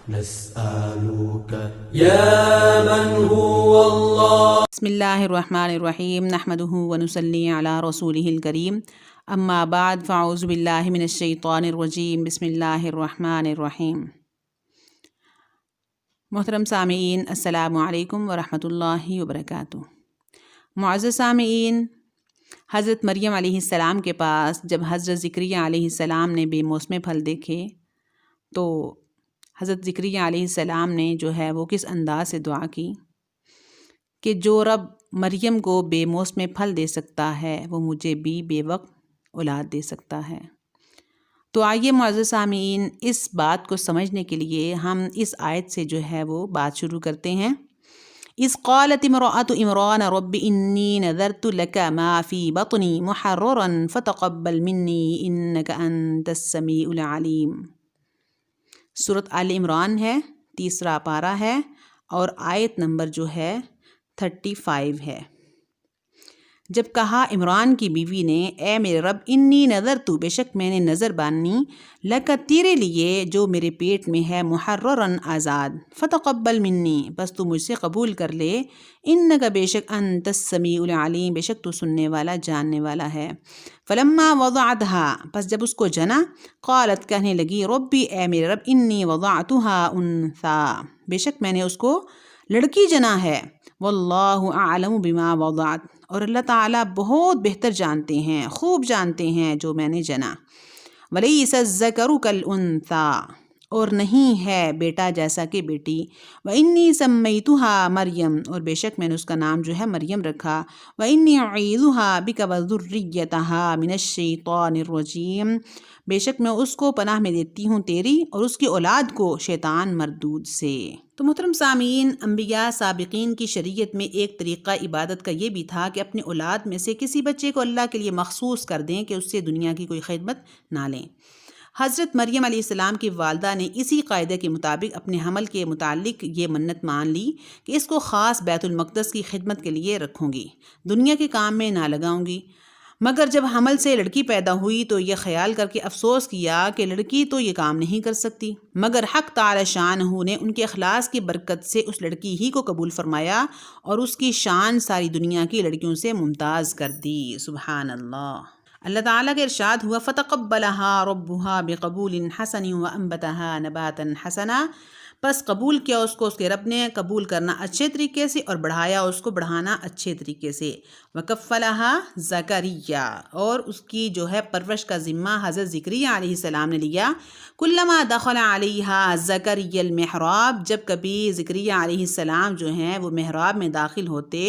نسألك يا من هو الله. بسم اللہ الرحمن الرحیم نحمده ونصلی علی رسولہ الکریم اما بعد فاعوذ باللہ من الشیطان الرجیم بسم اللہ الرحمن الرحیم۔ محترم سامعین، السلام علیکم ورحمۃ اللہ وبرکاتہ۔ معزز سامعین، حضرت مریم علیہ السلام کے پاس جب حضرت زکریا علیہ السلام نے بے موسم پھل دیکھے تو حضرت زکریا علیہ السلام نے جو ہے وہ کس انداز سے دعا کی کہ جو رب مریم کو بے موسم پھل دے سکتا ہے وہ مجھے بھی بے وقت اولاد دے سکتا ہے۔ تو آئیے معزز سامعین، اس بات کو سمجھنے کے لیے ہم اس آیت سے جو ہے وہ بات شروع کرتے ہیں۔ اذ قالت امرأة عمران رب انی نذرت لک ما فی بطنی محررا فتقبل منی انک انت السمیع العلیم۔ سورۃ آل عمران ہے، 3 پارہ ہے اور آیت نمبر جو ہے 35 ہے۔ جب کہا عمران کی بیوی نے، اے میرے رب، انی نذرت، بے شک میں نے نظر بانی، لک، تیرے لیے جو میرے پیٹ میں ہے، محررن، آزاد، فتقبل منی، بس تو مجھ سے قبول کر لے، انک، بے شک، انت السمیع العلیم، بے شک تو سننے والا جاننے والا ہے۔ فلما وضعتها، پس جب اس کو جنا، قالت، کہنے لگی، ربی، اے میرے رب، انی وضعتها انثی، بے شک میں نے اس کو لڑکی جنا ہے، واللہ اعلم بما وضعت، اور اللہ تعالیٰ بہت بہتر جانتے ہیں، خوب جانتے ہیں جو میں نے جنا۔ ولیس الذکر کالانثی، اور نہیں ہے بیٹا جیسا کہ بیٹی۔ وانی سمیتها مریم، اور بے شک میں نے اس کا نام جو ہے مریم رکھا۔ وانی اعیذها بک وذریتها من الشیطان الرجیم، بے شک میں اس کو پناہ میں دیتی ہوں تیری اور اس کی اولاد کو شیطان مردود سے۔ تو محترم سامعین، انبیاء سابقین کی شریعت میں ایک طریقہ عبادت کا یہ بھی تھا کہ اپنی اولاد میں سے کسی بچے کو اللہ کے لیے مخصوص کر دیں کہ اس سے دنیا کی کوئی خدمت نہ لیں۔ حضرت مریم علیہ السلام کی والدہ نے اسی قاعدے کے مطابق اپنے حمل کے متعلق یہ منت مان لی کہ اس کو خاص بیت المقدس کی خدمت کے لیے رکھوں گی، دنیا کے کام میں نہ لگاؤں گی۔ مگر جب حمل سے لڑکی پیدا ہوئی تو یہ خیال کر کے افسوس کیا کہ لڑکی تو یہ کام نہیں کر سکتی، مگر حق تعالی شانہ نے ان کے اخلاص کی برکت سے اس لڑکی ہی کو قبول فرمایا اور اس کی شان ساری دنیا کی لڑکیوں سے ممتاز کر دی۔ سبحان اللہ۔ اللہ تعالیٰ کا ارشاد ہوا، فَتَقَبَّلَهَا رَبُّهَا بِقَبُولٍ حَسَنٍ وَأَنبَتَهَا نَبَاتًا حَسَنًا، پس قبول کیا اس کو اس کے رب نے قبول کرنا اچھے طریقے سے اور بڑھایا اس کو بڑھانا اچھے طریقے سے۔ وَكَفَّلَهَا زَكَرِيَّا، اور اس کی جو ہے پرورش کا ذمہ حضرت زکریا علیہ السلام نے لیا۔ كُلَّمَا دَخَلَ عَلَيْهَا زَكَرِيَّا الْمِحْرَابَ، جب کبھی زکریا علیہ السلام جو ہیں وہ محراب میں داخل ہوتے،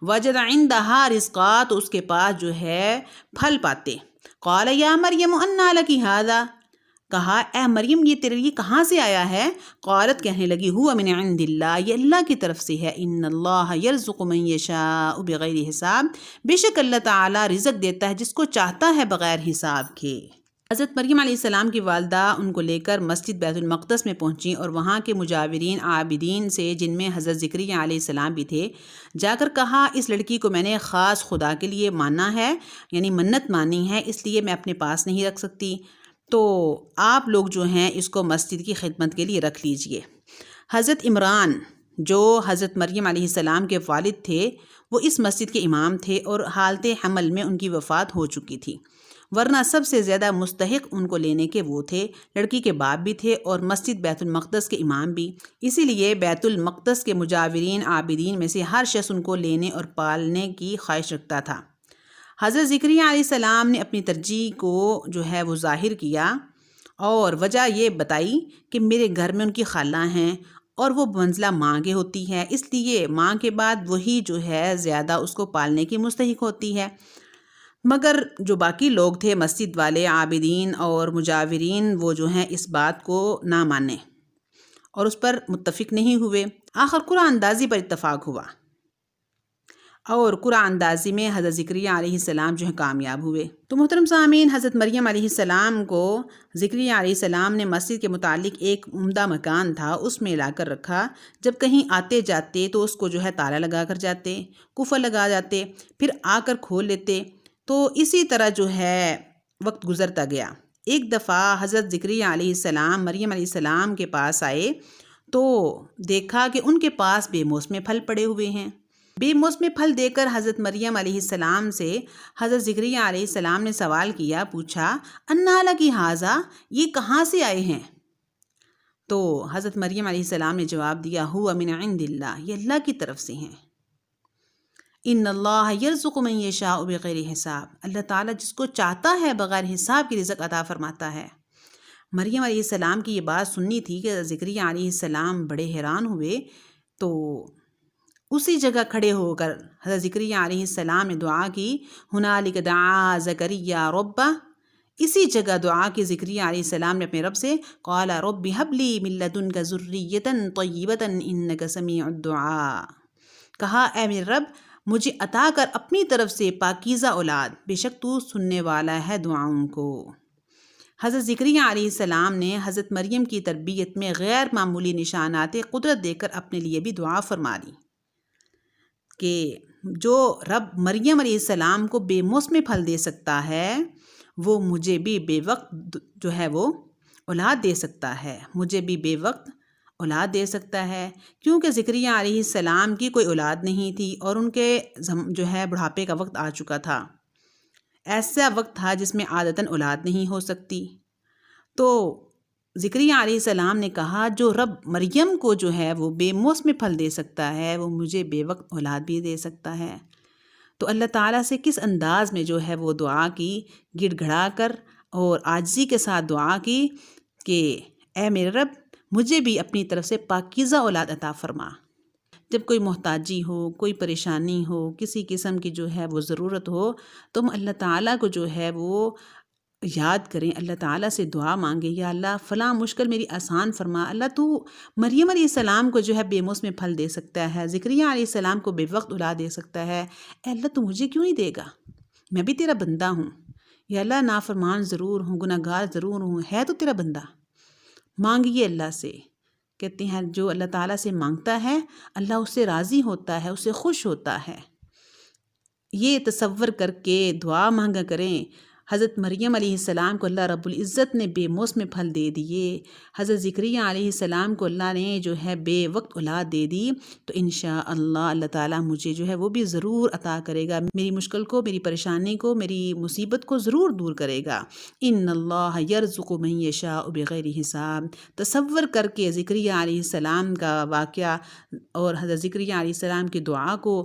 وَجَدَ عِندَهَا رِزْقًا، تو اس کے پاس جو ہے پھل پاتے۔ قَالَ يَا مَرْيَمُ أَنَّىٰ لَكِ هَٰذَا، کہا اے مریم یہ تیرے لیے کہاں سے آیا ہے؟ قالت، کہنے لگی، ہوا من عند اللہ، یہ اللہ کی طرف سے ہے۔ ان اللہ یرزق من یشاء بغیر حساب، بے شک اللہ تعالیٰ رزق دیتا ہے جس کو چاہتا ہے بغیر حساب کے۔ حضرت مریم علیہ السلام کی والدہ ان کو لے کر مسجد بیت المقدس میں پہنچیں اور وہاں کے مجاورین عابدین سے، جن میں حضرت زکریا علیہ السلام بھی تھے، جا کر کہا، اس لڑکی کو میں نے خاص خدا کے لیے ماننا ہے، یعنی منت مانی ہے، اس لیے میں اپنے پاس نہیں رکھ سکتی، تو آپ لوگ جو ہیں اس کو مسجد کی خدمت کے لیے رکھ لیجئے۔ حضرت عمران جو حضرت مریم علیہ السلام کے والد تھے، وہ اس مسجد کے امام تھے اور حالت حمل میں ان کی وفات ہو چکی تھی، ورنہ سب سے زیادہ مستحق ان کو لینے کے وہ تھے، لڑکی کے باپ بھی تھے اور مسجد بیت المقدس کے امام بھی، اسی لیے بیت المقدس کے مجاورین عابدین میں سے ہر شخص ان کو لینے اور پالنے کی خواہش رکھتا تھا۔ حضرت زکریا علیہ السلام نے اپنی ترجیح کو جو ہے وہ ظاہر کیا اور وجہ یہ بتائی کہ میرے گھر میں ان کی خالہ ہیں اور وہ منزلہ ماں کے ہوتی ہے، اس لیے ماں کے بعد وہی جو ہے زیادہ اس کو پالنے کی مستحق ہوتی ہے۔ مگر جو باقی لوگ تھے، مسجد والے، عابدین اور مجاورین، وہ جو ہیں اس بات کو نہ مانے اور اس پر متفق نہیں ہوئے۔ آخر قرآن اندازی پر اتفاق ہوا اور قرآن اندازی میں حضرت زکریا علیہ السلام جو ہے کامیاب ہوئے۔ تو محترم سامعین، حضرت مریم علیہ السلام کو زکریا علیہ السلام نے مسجد کے متعلق ایک عمدہ مکان تھا، اس میں لا کر رکھا۔ جب کہیں آتے جاتے تو اس کو جو ہے تالا لگا کر جاتے، قفل لگا جاتے، پھر آ کر کھول لیتے۔ تو اسی طرح جو ہے وقت گزرتا گیا۔ ایک دفعہ حضرت زکریہ علیہ السلام مریم علیہ السلام کے پاس آئے تو دیکھا کہ ان کے پاس بے موسم پھل پڑے ہوئے ہیں۔ بے موسم پھل دے کر حضرت مریم علیہ السلام سے حضرت زکریہ علیہ السلام نے سوال کیا، پوچھا انا لکی ھذا، یہ کہاں سے آئے ہیں؟ تو حضرت مریم علیہ السلام نے جواب دیا، ہوا من عند اللہ، یہ اللہ کی طرف سے ہیں۔ ان اللہ یرزق من یشاء بغیر حساب، اللہ تعالیٰ جس کو چاہتا ہے بغیر حساب کی رزق عطا فرماتا ہے۔ مریم علیہ السلام کی یہ بات سننی تھی کہ زکریہ علیہ السلام بڑے حیران ہوئے، تو اسی جگہ کھڑے ہو کر حضرت زکریہ علیہ السلام نے دعا کی، ہنالک دعا زکریا ربہ، اسی جگہ دعا کی زکریہ علیہ السلام نے اپنے رب سے، قال رب ہب لی من لدنک ذریۃ طیبۃ انک سمیع الدعاء، کہا اے میرے رب مجھے عطا کر اپنی طرف سے پاکیزہ اولاد، بے شک تو سننے والا ہے دعاؤں کو۔ حضرت زکریہ علیہ السلام نے حضرت مریم کی تربیت میں غیر معمولی نشانات قدرت دے کر اپنے لیے بھی دعا فرما لی کہ جو رب مریم علیہ السلام کو بے موسم پھل دے سکتا ہے، وہ مجھے بھی بے وقت جو ہے وہ اولاد دے سکتا ہے، مجھے بھی بے وقت اولاد دے سکتا ہے، کیونکہ زکریہ علیہ السلام کی کوئی اولاد نہیں تھی اور ان کے جو ہے بڑھاپے کا وقت آ چکا تھا، ایسا وقت تھا جس میں عادتاً اولاد نہیں ہو سکتی۔ تو زکریہ علیہ السلام نے کہا جو رب مریم کو جو ہے وہ بے موسم پھل دے سکتا ہے، وہ مجھے بے وقت اولاد بھی دے سکتا ہے۔ تو اللہ تعالیٰ سے کس انداز میں جو ہے وہ دعا کی، گڑ گڑا کر اور عاجزی کے ساتھ دعا کی کہ اے میرے رب مجھے بھی اپنی طرف سے پاکیزہ اولاد عطا فرما۔ جب کوئی محتاجی ہو، کوئی پریشانی ہو، کسی قسم کی جو ہے وہ ضرورت ہو، تو ہم اللہ تعالیٰ کو جو ہے وہ یاد کریں، اللہ تعالیٰ سے دعا مانگیں، یا اللہ فلاں مشکل میری آسان فرما۔ اللہ تو مریم علیہ السلام کو جو ہے بے موسم پھل دے سکتا ہے، زکریہ علیہ السلام کو بے وقت اولاد دے سکتا ہے، اے اللہ تو مجھے کیوں نہیں دے گا؟ میں بھی تیرا بندہ ہوں، یا اللہ نافرمان ضرور ہوں، گناہ گار ضرور ہوں، ہے تو تیرا بندہ۔ مانگیے اللہ سے، کہتے ہیں جو اللہ تعالیٰ سے مانگتا ہے اللہ اس سے راضی ہوتا ہے، اس سے خوش ہوتا ہے۔ یہ تصور کر کے دعا مانگا کریں۔ حضرت مریم علیہ السلام کو اللہ رب العزت نے بے موسم پھل دے دیے، حضرت زکریہ علیہ السلام کو اللہ نے جو ہے بے وقت اولاد دے دی، تو انشاءاللہ اللہ تعالیٰ مجھے جو ہے وہ بھی ضرور عطا کرے گا، میری مشکل کو، میری پریشانی کو، میری مصیبت کو ضرور دور کرے گا۔ ان اللہ یرزق من یشاء بغیر حساب۔ تصور کر کے زکریہ علیہ السلام کا واقعہ اور حضرت زکریہ علیہ السلام کی دعا کو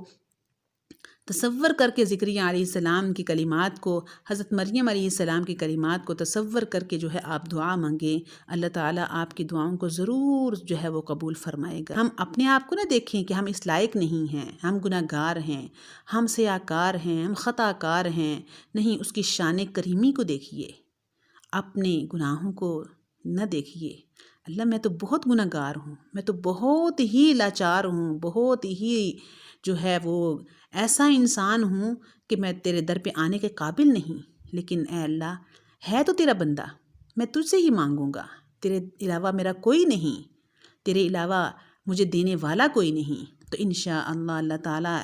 تصور کر کے، زکریہ علیہ السلام کی کلمات کو، حضرت مریم علیہ السلام کی کلمات کو تصور کر کے جو ہے آپ دعا مانگیں، اللہ تعالیٰ آپ کی دعاؤں کو ضرور جو ہے وہ قبول فرمائے گا۔ ہم اپنے آپ کو نہ دیکھیں کہ ہم اس لائق نہیں ہیں، ہم گناہ گار ہیں، ہم سیاکار ہیں، ہم خطا کار ہیں، نہیں، اس کی شان کریمی کو دیکھیے، اپنے گناہوں کو نہ دیکھیے۔ اللہ میں تو بہت گناہ گار ہوں، میں تو بہت ہی لاچار ہوں، بہت ہی جو ہے وہ ایسا انسان ہوں کہ میں تیرے در پہ آنے کے قابل نہیں، لیکن اے اللہ ہے تو تیرا بندہ، میں تجھ سے ہی مانگوں گا، تیرے علاوہ میرا کوئی نہیں، تیرے علاوہ مجھے دینے والا کوئی نہیں۔ تو انشاءاللہ اللہ تعالیٰ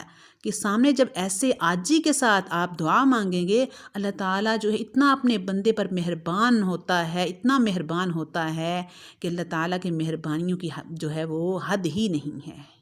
کے سامنے جب ایسے عاجزی کے ساتھ آپ دعا مانگیں گے، اللہ تعالیٰ جو ہے اتنا اپنے بندے پر مہربان ہوتا ہے، اتنا مہربان ہوتا ہے کہ اللہ تعالیٰ کی مہربانیوں کی جو ہے وہ حد ہی نہیں ہے۔